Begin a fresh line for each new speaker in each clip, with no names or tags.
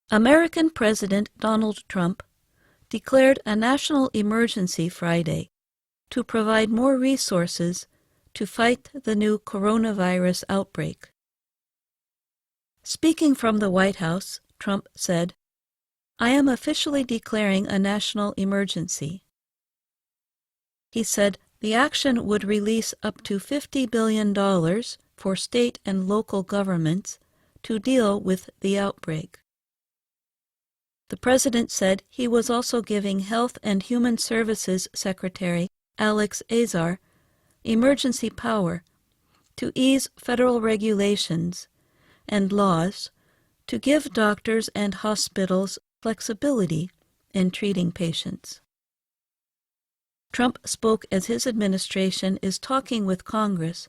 American President Donald Trump declared a national emergency Friday to provide more resources to fight the new coronavirus outbreak. Speaking from the White House, Trump said, "I am officially declaring a national emergency." He said the action would release up to $50 billion for state and local governments to deal with the outbreak. The president said he was also giving Health and Human Services Secretary Alex Azar emergency power to ease federal regulations and laws to give doctors and hospitals flexibility in treating patients. Trump spoke as his administration is talking with Congress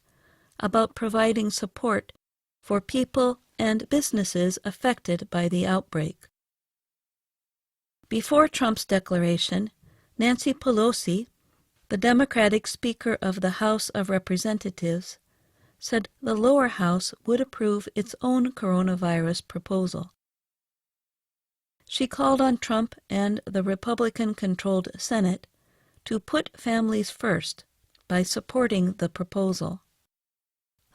about providing support for people and businesses affected by the outbreak. Before Trump's declaration, Nancy Pelosi, the Democratic Speaker of the House of Representatives, said the lower house would approve its own coronavirus proposal. She called on Trump and the Republican-controlled Senate to put families first by supporting the proposal.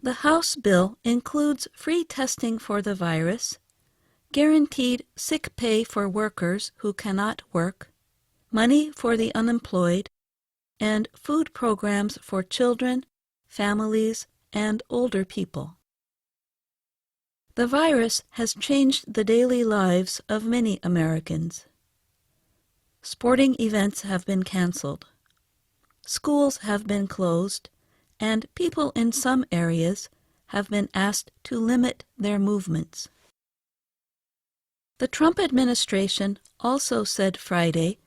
The House bill includes free testing for the virus, guaranteed sick pay for workers who cannot work, money for the unemployed, and food programs for children, families, and older people. The virus has changed the daily lives of many Americans. Sporting events have been canceled. Schools have been closed, and people in some areas have been asked to limit their movements. The Trump administration also said Friday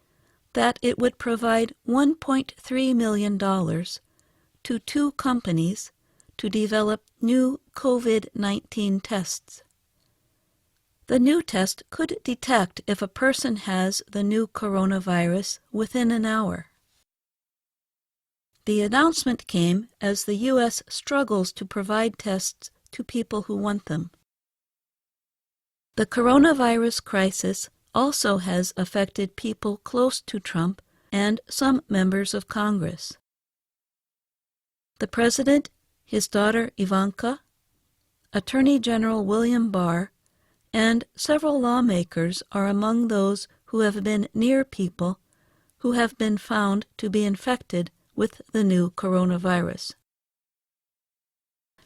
that it would provide $1.3 million to 2 companies to develop new COVID-19 tests. The new test could detect if a person has the new coronavirus within an hour. The announcement came as the U.S. struggles to provide tests to people who want them. The coronavirus crisis also has affected people close to Trump and some members of Congress. The president, his daughter Ivanka, Attorney General William Barr, and several lawmakers are among those who have been near people who have been found to be infected with the new coronavirus.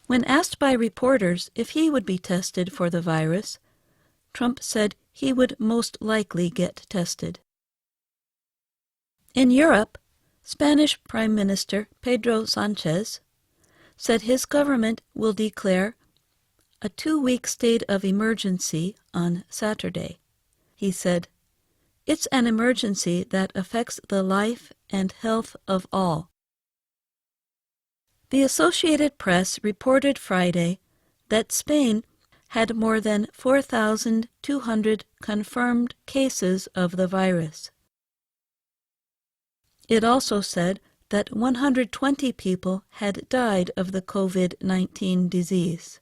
When asked by reporters if he would be tested for the virus, Trump said he would most likely get tested. In Europe, Spanish Prime Minister Pedro Sánchez said his government will declare a 2-week state of emergency on Saturday. He said, "It's an emergency that affects the life and health of all." The Associated Press reported Friday that Spain had more than 4,200 confirmed cases of the virus. It also said that 120 people had died of the COVID-19 disease.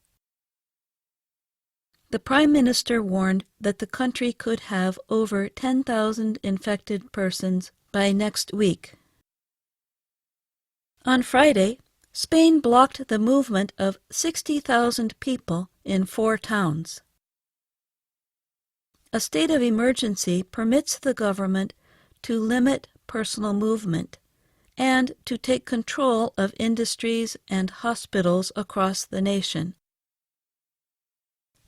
The Prime Minister warned that the country could have over 10,000 infected persons by next week. On Friday, Spain blocked the movement of 60,000 people in 4 towns. A state of emergency permits the government to limit personal movement and to take control of industries and hospitals across the nation.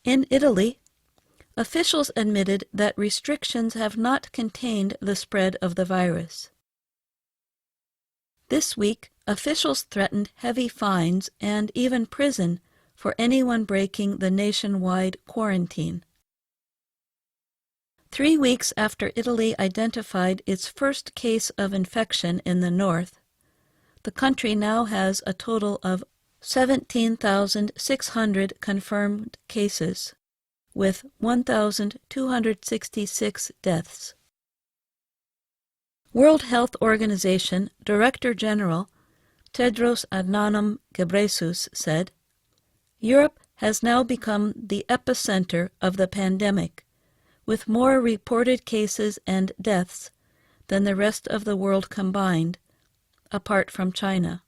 In Italy, officials admitted that restrictions have not contained the spread of the virus. This week, officials threatened heavy fines and even prison for anyone breaking the nationwide quarantine. 3 weeks after Italy identified its first case of infection in the north, the country now has a total of 17,600 confirmed cases, with 1,266 deaths. World Health Organization Director General Tedros Adhanom Ghebreyesus said, "Europe has now become the epicenter of the pandemic, with more reported cases and deaths than the rest of the world combined, apart from China.